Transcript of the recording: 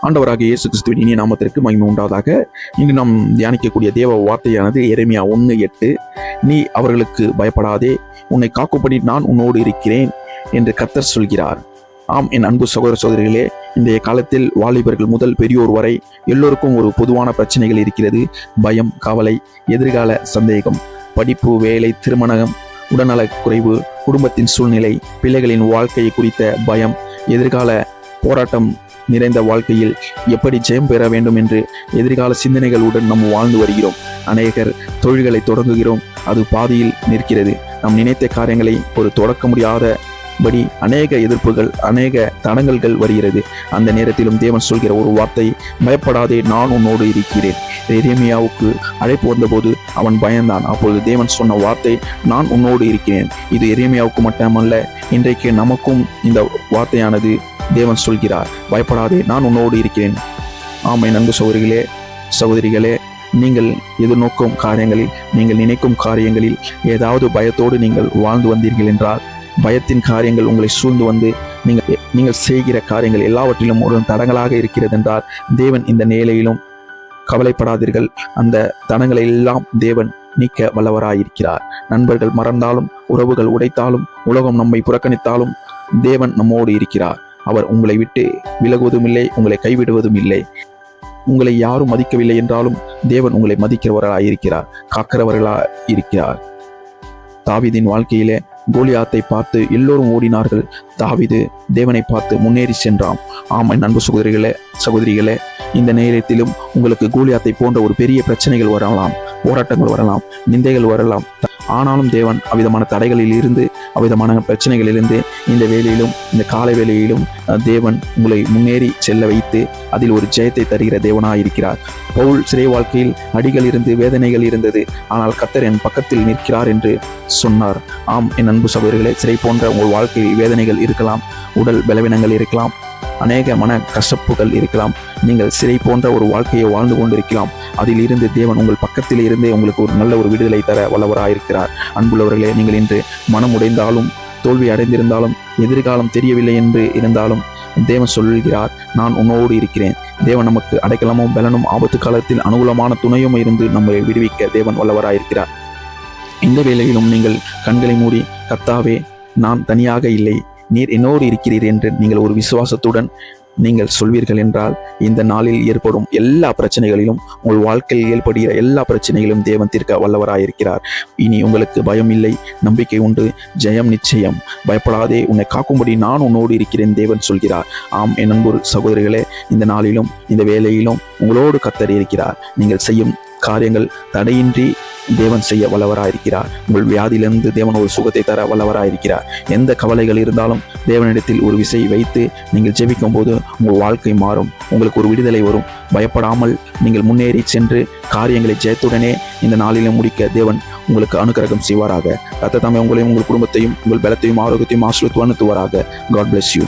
ஆண்டவராகிய இயேசு கிறிஸ்துவின் இனிய நாமத்திற்கு மகிமை உண்டாவதாக. இன்று நாம் தியானிக்கக்கூடிய தேவ வார்த்தையானது எரேமியா 1:8. நீ அவர்களுக்கு பயப்படாதே, உன்னை காக்கும்படி நான் உன்னோடு இருக்கிறேன் என்று கர்த்தர் சொல்கிறார். ஆம், என் அன்பு சகோதர சகோதரிகளே, இன்றைய காலத்தில் வாலிபர்கள் முதல் பெரியோர் வரை எல்லோருக்கும் ஒரு பொதுவான பிரச்சனைகள் இருக்கிறது. பயம், கவலை, எதிர்கால சந்தேகம், படிப்பு, வேலை, திருமணம், உடல்நலக் குறைவு, குடும்பத்தின் சூழ்நிலை, பிள்ளைகளின் வாழ்க்கையை குறித்த பயம், எதிர்கால போராட்டம் நிறைந்த வாழ்க்கையில் எப்படி ஜெயம் பெற வேண்டும் என்று எதிர்கால சிந்தனைகளுடன் நாம் வாழ்ந்து வருகிறோம். அநேகர் தொழில்களை தொடங்குகிறோம், அது பாதியில் நிற்கிறது. நாம் நினைத்த காரியங்களை ஒரு தொடக்க முடியாதபடி அநேக எதிர்ப்புகள், அநேக தடங்கல்கள் வருகிறது. அந்த நேரத்திலும் தேவன் சொல்கிற ஒரு வார்த்தை, பயப்படாதே, நான் உன்னோடு இருக்கிறேன். எரேமியாவுக்கு அழைப்பு வந்தபோது அவன் பயந்தான். அப்பொழுது தேவன் சொன்ன வார்த்தை, நான் உன்னோடு இருக்கிறேன். இது எரேமியாவுக்கு மட்டுமல்ல, இன்றைக்கு நமக்கும் இந்த வார்த்தையானது தேவன் சொல்கிறார், பயப்படாதே, நான் உன்னோடு இருக்கிறேன். ஆம், என் அன்பு சகோதரிகளே, சகோதரிகளே, நீங்கள் எதிர்நோக்கும் காரியங்களில், நீங்கள் நினைக்கும் காரியங்களில் ஏதாவது பயத்தோடு நீங்கள் வாழ்ந்து வந்தீர்கள் என்றால், பயத்தின் காரியங்கள் உங்களை சூழ்ந்து வந்து நீங்கள் செய்கிற காரியங்கள் எல்லாவற்றிலும் ஒரு தடங்களாக இருக்கிறது என்றால், தேவன் இந்த நிலையிலும் கவலைப்படாதீர்கள். அந்த தடங்களை எல்லாம் தேவன் நீக்க வல்லவராயிருக்கிறார். நண்பர்கள் மறந்தாலும், உறவுகள் உடைத்தாலும், உலகம் நம்மை புறக்கணித்தாலும் தேவன் நம்மோடு இருக்கிறார். அவர் உங்களை விட்டு விலகுவதும் இல்லை, உங்களை கைவிடுவதும் இல்லை. உங்களை யாரும் மதிக்கவில்லை என்றாலும் தேவன் உங்களை மதிக்கிறவர்களாயிருக்கிறார், காக்கிறவர்களாயிருக்கிறார். தாவீதின் வாழ்க்கையிலே கோலியாத்தை பார்த்து எல்லோரும் ஓடினார்கள். தாவீது தேவனை பார்த்து முன்னேறி சென்றான். ஆம், என் அன்பு சகோதரிகளே, இந்த நேரத்திலும் உங்களுக்கு கோலியாத்தை போன்ற ஒரு பெரிய பிரச்சனைகள் வரலாம், போராட்டங்கள் வரலாம், நிந்தைகள் வரலாம். ஆனாலும் தேவன் அவ்விதமான தடைகளில் இருந்து, அவ்விதமான பிரச்சனைகளிலிருந்து இந்த வேளையிலும், இந்த காலை வேளையிலும் தேவன் உங்களை முன்னேறி செல்ல வைத்து அதில் ஒரு ஜெயத்தை தருகிற தேவனாயிருக்கிறார். பவுல் சிறை வாழ்க்கையில் அடிகள் இருந்து, வேதனைகள் இருந்தது. ஆனால் கர்த்தர் என் பக்கத்தில் நிற்கிறார் என்று சொன்னார். ஆம், என் அன்பு சகோதரர்களே, சிறை போன்ற உங்கள் வாழ்க்கையில் வேதனைகள் இருக்கலாம், உடல் பலவீனங்கள் இருக்கலாம், அநேக மன கசப்புகள் இருக்கலாம். நீங்கள் சிறை போன்ற ஒரு வாழ்க்கையை வாழ்ந்து கொண்டிருக்கலாம். அதில் இருந்து தேவன் உங்கள் பக்கத்தில் இருந்தே உங்களுக்கு ஒரு நல்ல ஒரு விடுதலை தர வல்லவராயிருக்கிறார். அன்புள்ளவர்களே, நீங்கள் இன்று மனம் உடைந்தாலும், தோல்வி அடைந்திருந்தாலும், எதிர்காலம் தெரியவில்லை என்று இருந்தாலும் தேவன் சொல்கிறார், நான் உன்னோடு இருக்கிறேன். தேவன் நமக்கு அடைக்கலமும் பலனும், ஆபத்து காலத்தில் அனுகூலமான துணையும் இருந்து நம்மை விடுவிக்க தேவன் வல்லவராயிருக்கிறார். இந்த வேளையிலும் நீங்கள் கண்களை மூடி, கர்த்தாவே, நான் தனியாக இல்லை, நீர் என்னோடு இருக்கிறீர் என்று நீங்கள் ஒரு விசுவாசத்துடன் நீங்கள் சொல்வீர்கள் என்றால், இந்த நாளில் ஏற்படும் எல்லா பிரச்சனைகளிலும், உங்கள் வாழ்க்கையில் ஏற்படுகிற எல்லா பிரச்சனைகளும் தேவன் தீர்க்க வல்லவராயிருக்கிறார். இனி உங்களுக்கு பயம் இல்லை, நம்பிக்கை உண்டு, ஜெயம் நிச்சயம். பயப்படாதே, உன்னை காக்கும்படி நான் உன்னோடு இருக்கிறேன் தேவன் சொல்கிறார். ஆம், என் அன்பு சகோதரிகளே, இந்த நாளிலும் இந்த வேளையிலும் உங்களோடு கர்த்தர் இருக்கிறார். நீங்கள் செய்யும் காரியங்கள் தடையின்றி தேவன் செய்ய வல்லவராயிருக்கிறார். உங்கள் வியாதியிலிருந்து தேவன் ஒரு சுகத்தை தர வல்லவராயிருக்கிறார். எந்த கவலைகள் இருந்தாலும் தேவனிடத்தில் ஒரு விசை வைத்து நீங்கள் ஜெபிக்கும் போது உங்கள் வாழ்க்கை மாறும், உங்களுக்கு ஒரு விடுதலை வரும். பயப்படாமல் நீங்கள் முன்னேறி சென்று காரியங்களை ஜெயத்துடனே இந்த நாளிலும் முடிக்க தேவன் உங்களுக்கு அனுக்கிரகம் செய்வாராக. கர்த்தர் தாமே உங்களையும், உங்கள் குடும்பத்தையும், உங்கள் பலத்தையும், ஆரோக்கியத்தையும் ஆசீர்வதித்து அனுப்புவாராக. God bless you.